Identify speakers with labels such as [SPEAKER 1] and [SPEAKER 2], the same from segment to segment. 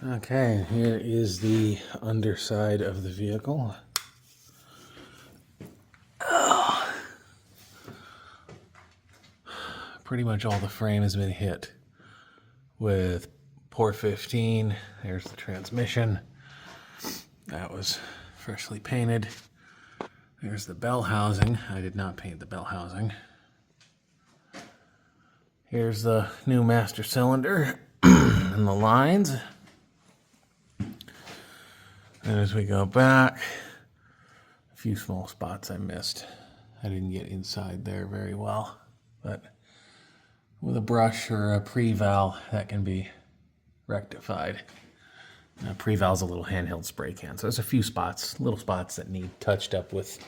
[SPEAKER 1] Okay, here is the underside of the vehicle. Oh. Pretty much all the frame has been hit with port 15. There's the transmission. That was freshly painted. There's the bell housing. I did not paint the bell housing. Here's the new master cylinder and the lines. And as we go back, a few small spots I missed. I didn't get inside there very well, but with a brush or a pre-val, that can be rectified. A pre-val is a little handheld spray can, so there's a few spots, little spots that need touched up with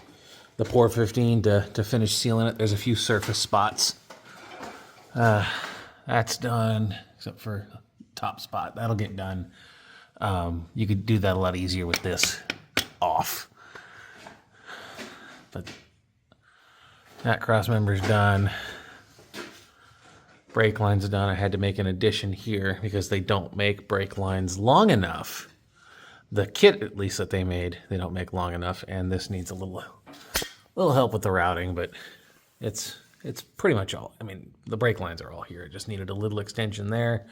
[SPEAKER 1] the port 15 to finish sealing it. There's a few surface spots. That's done, except for the top spot. That'll get done. You could do that a lot easier with this off. But that cross member's done. Brake line's done. I had to make an addition here because they don't make brake lines long enough. The kit, at least, that they made, they don't make long enough, and this needs a little help with the routing, but it's pretty much all. I mean, the brake lines are all here. It just needed a little extension there.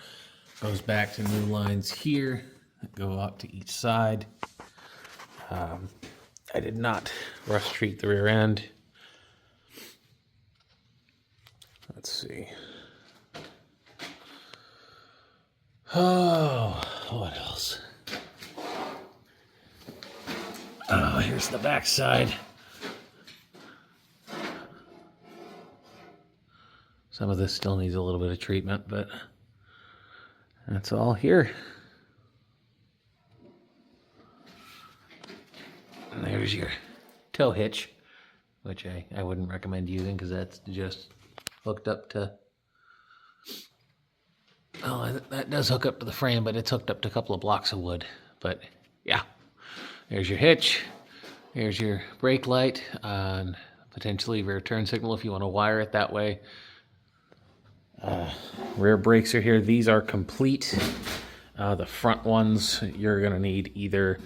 [SPEAKER 1] Goes back to new lines here that go up to each side. I did not rust treat the rear end. Let's see. Oh, what else? Oh, here's the back side. Some of this still needs a little bit of treatment, but that's all here. And there's your tow hitch, which I wouldn't recommend using because that's just hooked up to... Oh, that does hook up to the frame, but it's hooked up to a couple of blocks of wood. But yeah, there's your hitch. There's your brake light, and potentially rear turn signal if you want to wire it that way. Rear brakes are here. These are complete. The front ones, you're going to need either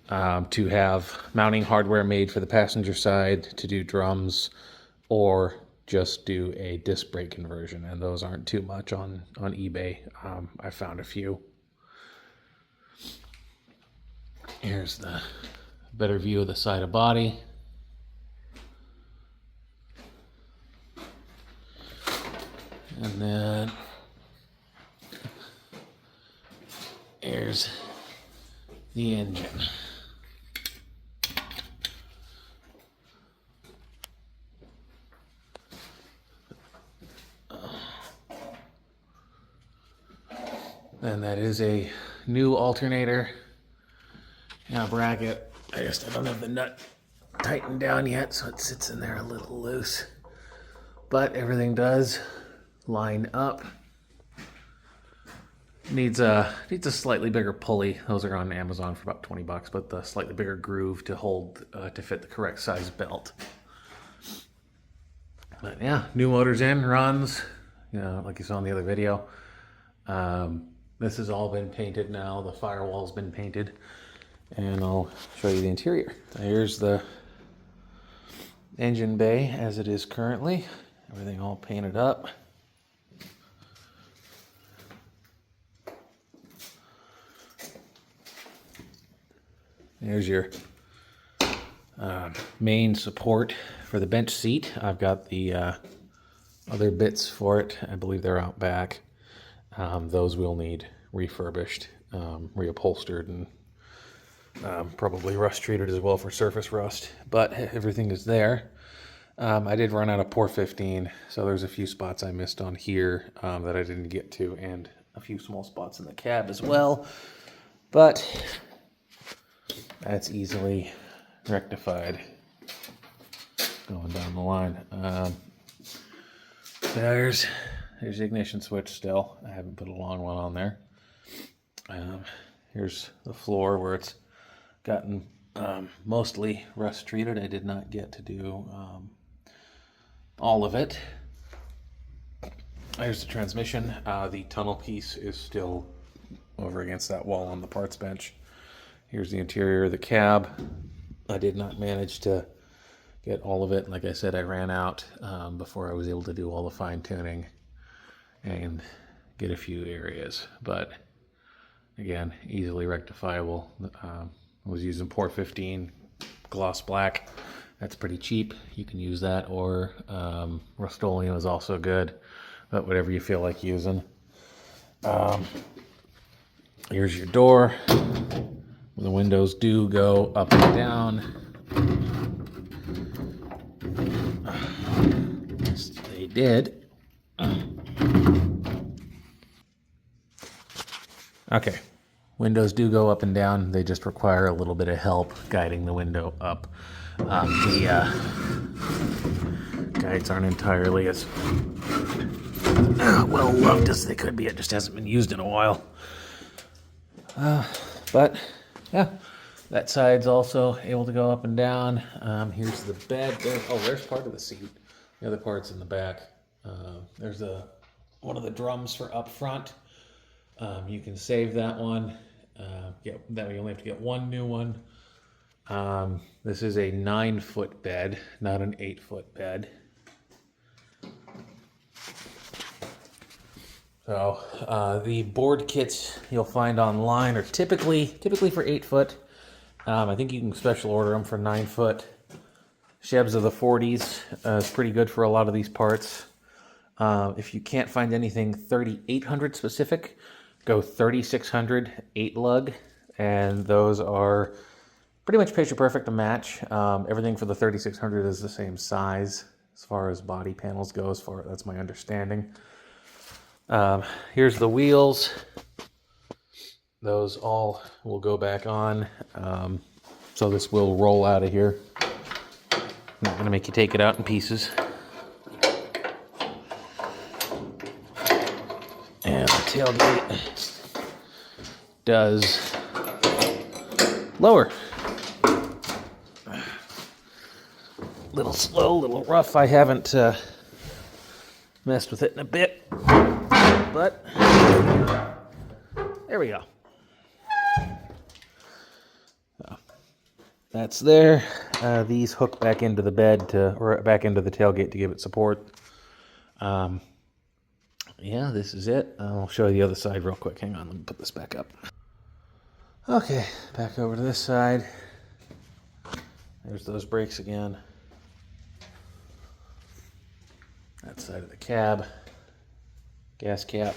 [SPEAKER 1] to have mounting hardware made for the passenger side to do drums, or just do a disc brake conversion, and those aren't too much on eBay. I found a few. Here's the better view of the side of body. And then here's the engine. And that is a new alternator. Now bracket. I don't have the nut tightened down yet, so it sits in there a little loose. But everything does line up. Needs a slightly bigger pulley. Those are on Amazon for about 20 bucks, but the slightly bigger groove to hold to fit the correct size belt. But yeah, new motor's in, runs, like you saw in the other video. This has all been painted now. The firewall's been painted, and I'll show you the interior. Here's the engine bay as it is currently. Everything all painted up. There's your main support for the bench seat. I've got the other bits for it. I believe they're out back. Those will need refurbished, reupholstered, and probably rust treated as well for surface rust. But everything is there. I did run out of port 15, so there's a few spots I missed on here that I didn't get to, and a few small spots in the cab as well. But that's easily rectified going down the line. There's the ignition switch still. I haven't put a long one on there. Here's the floor where it's gotten mostly rust treated. I did not get to do all of it. There's the transmission. The tunnel piece is still over against that wall on the parts bench. Here's the interior of the cab. I did not manage to get all of it. Like I said, I ran out before I was able to do all the fine tuning and get a few areas, but again, easily rectifiable. I was using Port 15 gloss black. That's pretty cheap. You can use that, or Rust-Oleum is also good, but whatever you feel like using. Here's your door. The windows do go up and down. Yes, they did. Okay, windows do go up and down. They just require a little bit of help guiding the window up. The guides aren't entirely as well loved as they could be. It just hasn't been used in a while. But yeah, that side's also able to go up and down. Here's the bed. There's part of the seat. The other part's in the back. There's one of the drums for up front. You can save that one. That way you only have to get one new one. This is a 9-foot bed, not an 8-foot bed. So the board kits you'll find online are typically for 8-foot. I think you can special order them for 9-foot. Chevs of the 40s is pretty good for a lot of these parts. If you can't find anything 3800 specific, go 3600 8-lug, and those are pretty much picture perfect to match. Everything for the 3600 is the same size as far as body panels go. That's my understanding. Here's the wheels. Those all will go back on. So this will roll out of here. I'm not going to make you take it out in pieces. And the tailgate does lower. Little slow, little rough. I haven't messed with it in a bit, but there we go. So, that's there. These hook back into the bed or back into the tailgate to give it support. Yeah, this is it. I'll show you the other side real quick. Hang on, let me put this back up. Okay, back over to this side. There's those brakes again. That side of the cab. Gas cap.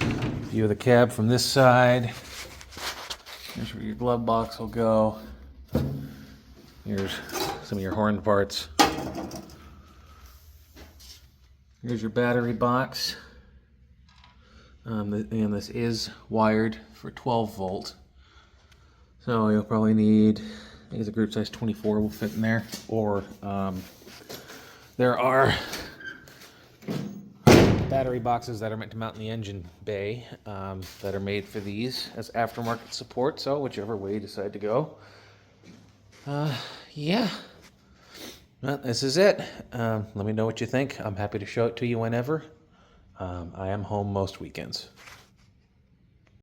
[SPEAKER 1] View of the cab from this side. Here's where your glove box will go. Here's some of your horn parts. Here's your battery box. And this is wired for 12 volt. So you'll probably need, I think it's a group size 24 will fit in there. Or there are battery boxes that are meant to mount in the engine bay that are made for these as aftermarket support. So whichever way you decide to go. Yeah. Well, this is it. Let me know what you think. I'm happy to show it to you whenever. I am home most weekends.